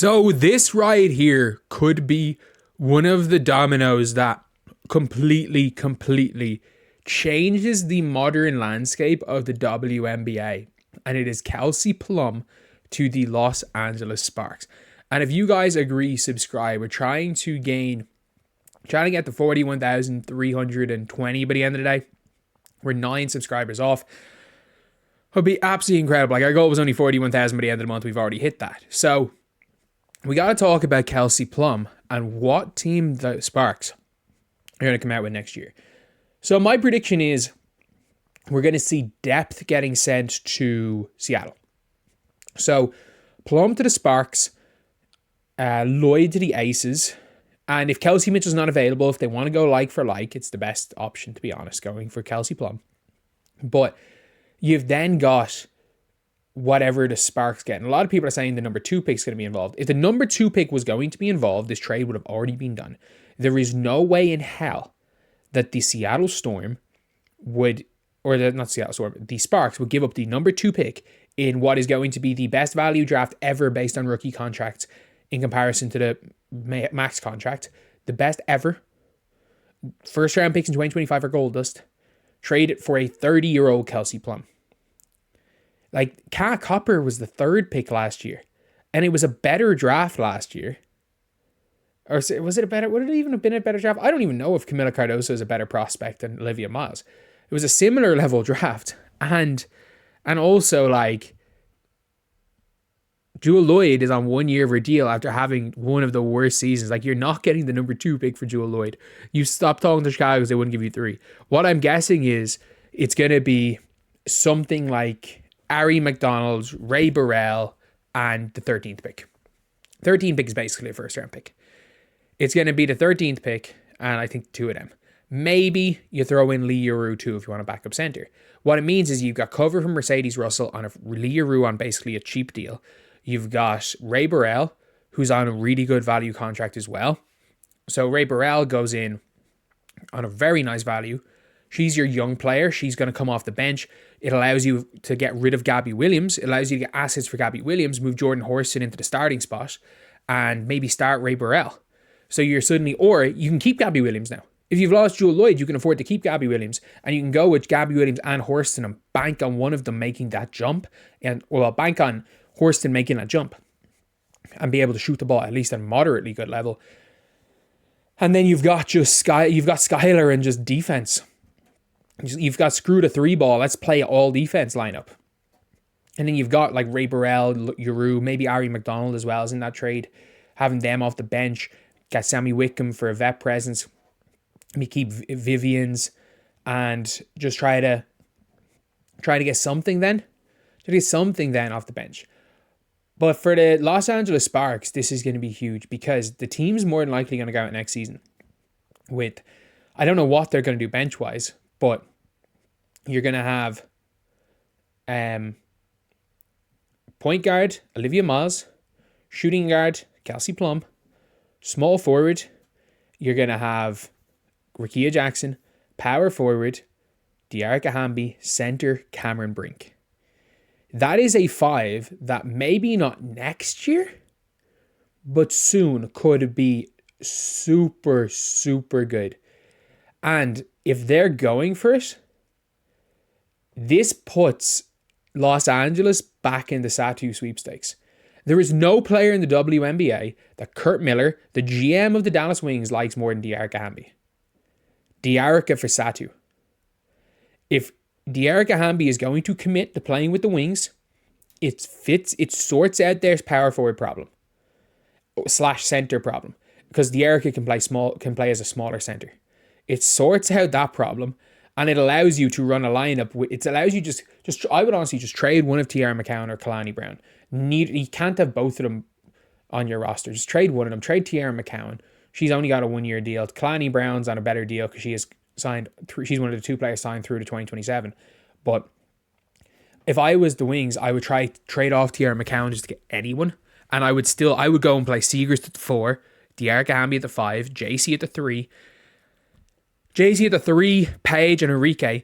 So this right here could be one of the dominoes that completely changes the modern landscape of the WNBA. And it is Kelsey Plum to the Los Angeles Sparks. And if you guys agree, subscribe. We're trying to get to 41,320 by the end of the day. We're 9 subscribers off. It would be absolutely incredible. Like, our goal was only 41,000 by the end of the month. We've already hit that. So we got to talk about Kelsey Plum and what team the Sparks are going to come out with next year. So my prediction is we're going to see depth getting sent to Seattle. So Plum to the Sparks, Lloyd to the Aces. And if Kelsey Mitchell's not available, if they want to go like for like, it's the best option, to be honest, going for Kelsey Plum. But you've then got whatever the Sparks get. And a lot of people are saying the number 2 pick is going to be involved. If the number 2 pick was going to be involved, this trade would have already been done. There is no way in hell that the Seattle Storm would, or not Seattle Storm, the Sparks would give up the number 2 pick in what is going to be the best value draft ever based on rookie contracts in comparison to the max contract. The best ever. First round picks in 2025 are gold dust. Trade it for a 30-year-old Kelsey Plum. Like, Kat Copper was the 3rd pick last year, and it was a better draft last year. Or was it a better, would it even have been a better draft? I don't even know if Camila Cardoso is a better prospect than Olivia Miles. It was a similar level draft. And also, like, Jewel Lloyd is on 1 year of her deal after having one of the worst seasons. Like, you're not getting the number 2 pick for Jewel Lloyd. You stopped talking to Chicago because they wouldn't give you 3. What I'm guessing is it's going to be something like Ari McDonald, Ray Burrell, and the 13th pick. 13th pick is basically a first round pick. It's going to be the 13th pick, and I think 2 of them. Maybe you throw in Lee Yuru too if you want a backup center. What it means is you've got cover from Mercedes Russell on Lee Yuru on basically a cheap deal. You've got Ray Burrell, who's on a really good value contract as well. So Ray Burrell goes in on a very nice value. She's your young player. She's going to come off the bench. It allows you to get rid of Gabby Williams. It allows you to get assets for Gabby Williams, move Jordan Horston into the starting spot, and maybe start Ray Burrell. So you're suddenly, or you can keep Gabby Williams now. If you've lost Jewel Lloyd, you can afford to keep Gabby Williams, and you can go with Gabby Williams and Horston and bank on one of them making that jump, bank on Horston making that jump and be able to shoot the ball at least at a moderately good level. And then you've got Skylar and just defense. You've got screw the 3 ball. Let's play all defense lineup. And then you've got like Ray Burrell, Yuru, maybe Ari McDonald as well as in that trade. Having them off the bench. Get Sammy Wickham for a vet presence. We keep Vivian's and just try to get something then. To get something then off the bench. But for the Los Angeles Sparks, this is going to be huge because the team's more than likely going to go out next season with, I don't know what they're going to do bench-wise, but you're going to have point guard, Olivia Miles, shooting guard, Kelsey Plum, small forward, you're going to have Rickea Jackson, power forward, Dearica Hamby, center, Cameron Brink. That is a 5 that maybe not next year, but soon could be super, super good. And if they're going for it, this puts Los Angeles back in the Satu sweepstakes. There is no player in the WNBA that Kurt Miller, the GM of the Dallas Wings, likes more than Dearica Hamby. Dearica for Satu. If Dearica Hamby is going to commit to playing with the Wings, it sorts out their power forward problem / center problem because Dearica can play as a smaller center. It sorts out that problem and it allows you to run a lineup. It allows you just I would honestly just trade one of Tiara McCowan or Kalani Brown. You can't have both of them on your roster. Just trade one of them. Trade Tiara McCowan. She's only got a 1 year deal. Kalani Brown's on a better deal because she is signed. She's one of the 2 players signed through to 2027. But if I was the Wings, I would try trade off Tiara McCowan just to get anyone. And I would go and play Seegers at the 4, Dearica Hamby at the 5, JC at the 3. JC at the 3, Paige and Enrique.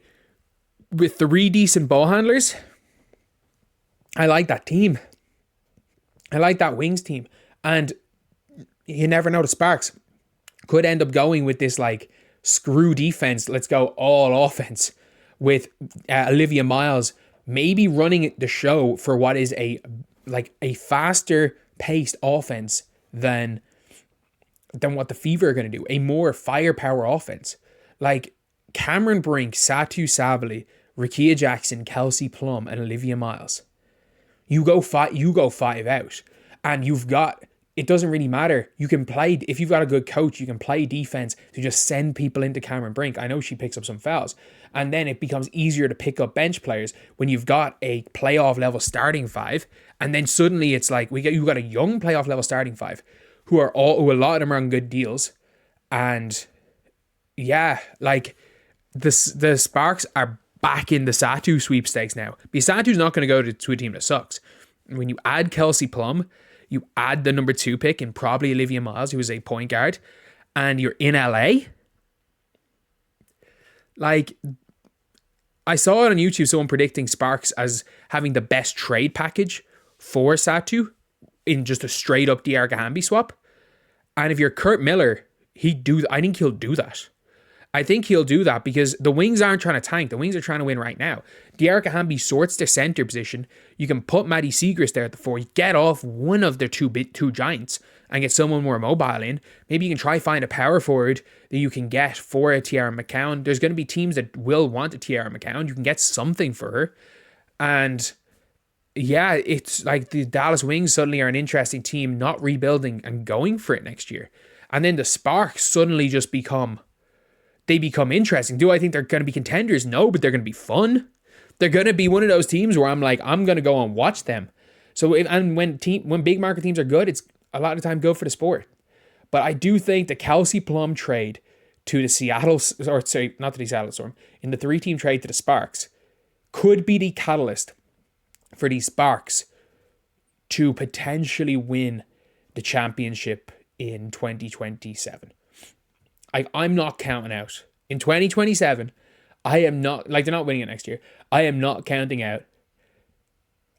With 3 decent ball handlers, I like that team. I like that Wings team. And you never know, the Sparks could end up going with this like screw defense, let's go all offense with Olivia Miles maybe running the show for what is a faster paced offense than what the Fever are going to do, a more firepower offense. Like Cameron Brink, Satu Sabali, Rickea Jackson, Kelsey Plum, and Olivia Miles. You go 5 out, and you've got, it doesn't really matter. You can play, if you've got a good coach, you can play defense to just send people into Cameron Brink. I know she picks up some fouls. And then it becomes easier to pick up bench players when you've got a playoff level starting 5. And then suddenly it's like, you've got a young playoff level starting 5 who a lot of them are on good deals. And yeah, like the Sparks are back in the Satu sweepstakes now. Because Satu's not going to go to a team that sucks. When you add Kelsey Plum, you add the number 2 pick and probably Olivia Miles, who is a point guard, and you're in LA. Like, I saw it on YouTube, someone predicting Sparks as having the best trade package for Satu in just a straight up Diarca Hamby swap. And if you're Kurt Miller, I think he'll do that. I think he'll do that because the Wings aren't trying to tank. The Wings are trying to win right now. Diarca Hamby sorts their center position. You can put Maddie Siegrist there at the 4. You get off one of their two giants and get someone more mobile in. Maybe you can try find a power forward that you can get for a Tiara McCown. There's going to be teams that will want a Tiara McCown. You can get something for her. And yeah, it's like the Dallas Wings suddenly are an interesting team, not rebuilding and going for it next year. And then the Sparks suddenly just become interesting. Do I think they're going to be contenders? No, but they're going to be fun. They're going to be one of those teams where I'm like, I'm going to go and watch them. So when big market teams are good, it's a lot of the time good for the sport. But I do think the Kelsey Plum trade to the Seattle, or sorry, not to the Seattle Storm, in the 3-team trade to the Sparks could be the catalyst for these Sparks to potentially win the championship in 2027. I'm not counting out. In 2027, I am not, like, they're not winning it next year. I am not counting out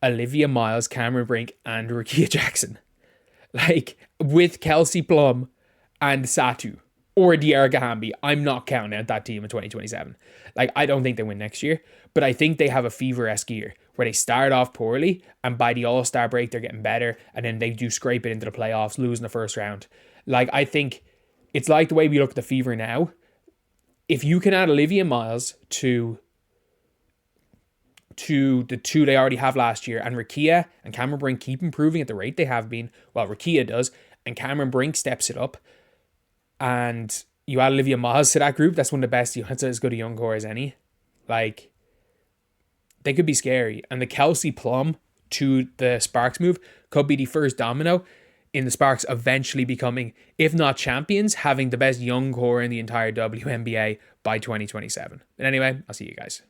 Olivia Miles, Cameron Brink, and Rickea Jackson. Like, with Kelsey Plum and Satu or Diarca Hamby, I'm not counting out that team in 2027. Like, I don't think they win next year, but I think they have a Fever-esque year where they start off poorly and by the All-Star break, they're getting better, and then they do scrape it into the playoffs, losing the first round. Like, I think it's like the way we look at the Fever now. If you can add Olivia Miles to the 2 they already have last year, and Rickea and Cameron Brink keep improving at the rate they have been, well, Rickea does, and Cameron Brink steps it up, and you add Olivia Miles to that group, that's one of the best, that's as good a young core as any. Like, they could be scary. And the Kelsey Plum to the Sparks move could be the first domino in the Sparks eventually becoming, if not champions, having the best young core in the entire WNBA by 2027. But anyway, I'll see you guys.